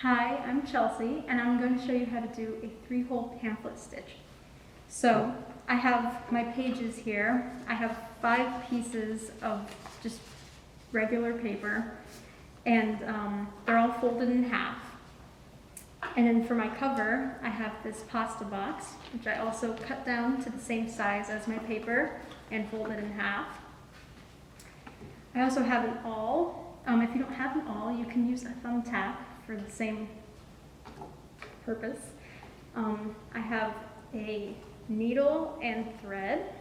Hi, I'm Chelsea, and I'm going to show you how to do a 3-hole pamphlet stitch. So I have my pages here. I have 5 pieces of just regular paper, and they're all folded in half. And then for my cover, I have this pasta box, which I also cut down to the same size as my paper and folded in half. I also have an awl. If you don't have an awl, you can use a thumbtack for the same purpose. I have a needle and thread,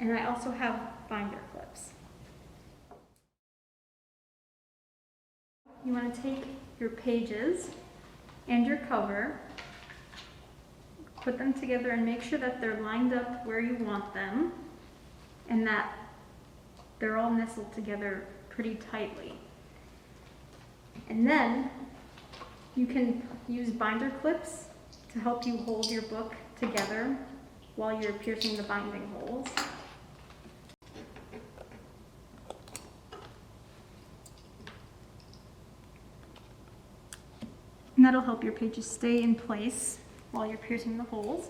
and I also have binder clips. You want to take your pages and your cover, put them together and make sure that they're lined up where you want them and that they're all nestled together pretty tightly. And then you can use binder clips to help you hold your book together while you're piercing the binding holes. And that'll help your pages stay in place while you're piercing the holes.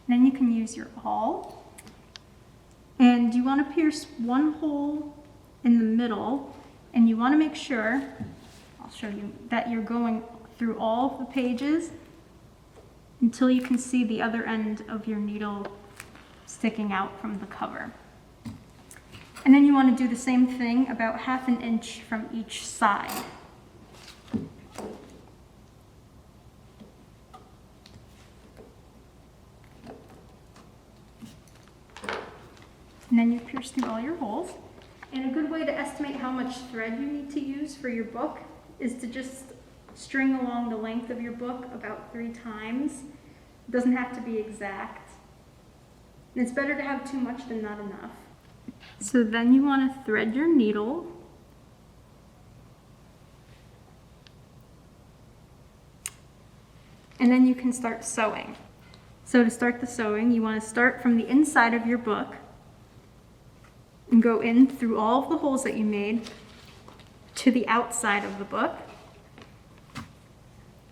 And then you can use your awl. And you want to pierce one hole in the middle, and you want to make sure, I'll show you, that you're going through all of the pages until you can see the other end of your needle sticking out from the cover. And then you want to do the same thing about 1/2 inch from each side. And then you pierce through all your holes. And a good way to estimate how much thread you need to use for your book is to just string along the length of your book about 3 times. It doesn't have to be exact. And it's better to have too much than not enough. So then you want to thread your needle. And then you can start sewing. So to start the sewing, you want to start from the inside of your book and go in through all of the holes that you made to the outside of the book.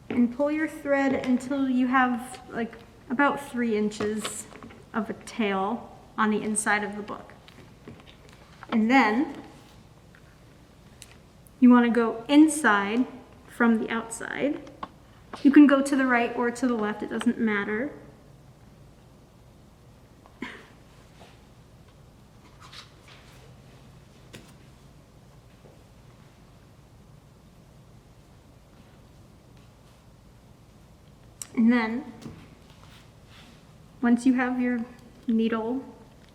And pull your thread until you have like about 3 inches of a tail on the inside of the book. And then you want to go inside from the outside. You can go to the right or to the left, it doesn't matter. And then, once you have your needle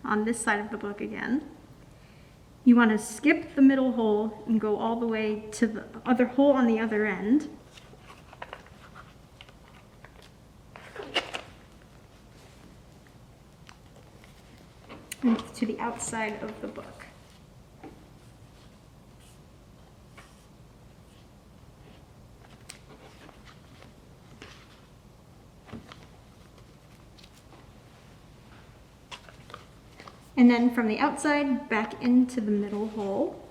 on this side of the book again, you want to skip the middle hole and go all the way to the other hole on the other end. And to the outside of the book. And then from the outside, back into the middle hole.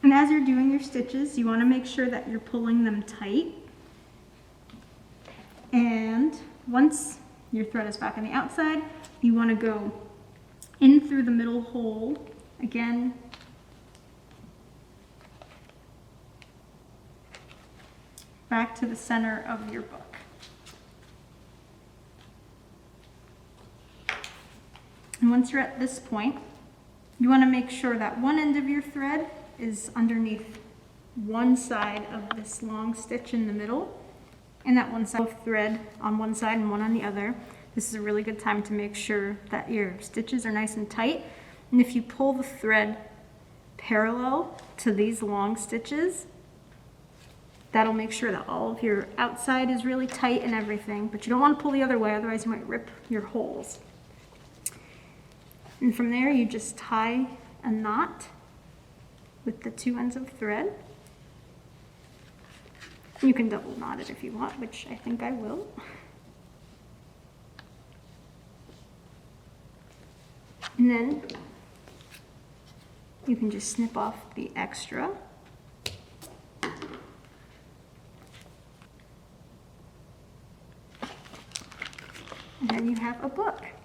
And as you're doing your stitches, you want to make sure that you're pulling them tight. And once your thread is back on the outside, you want to go in through the middle hole again. Back to the center of your book. And once you're at this point, you want to make sure that one end of your thread is underneath one side of this long stitch in the middle, and that one side of thread on one side and one on the other. This is a really good time to make sure that your stitches are nice and tight. And if you pull the thread parallel to these long stitches, that'll make sure that all of your outside is really tight and everything, but you don't want to pull the other way, otherwise you might rip your holes. And from there, you just tie a knot with the 2 ends of thread. You can double knot it if you want, which I think I will. And then you can just snip off the extra. And then you have a book.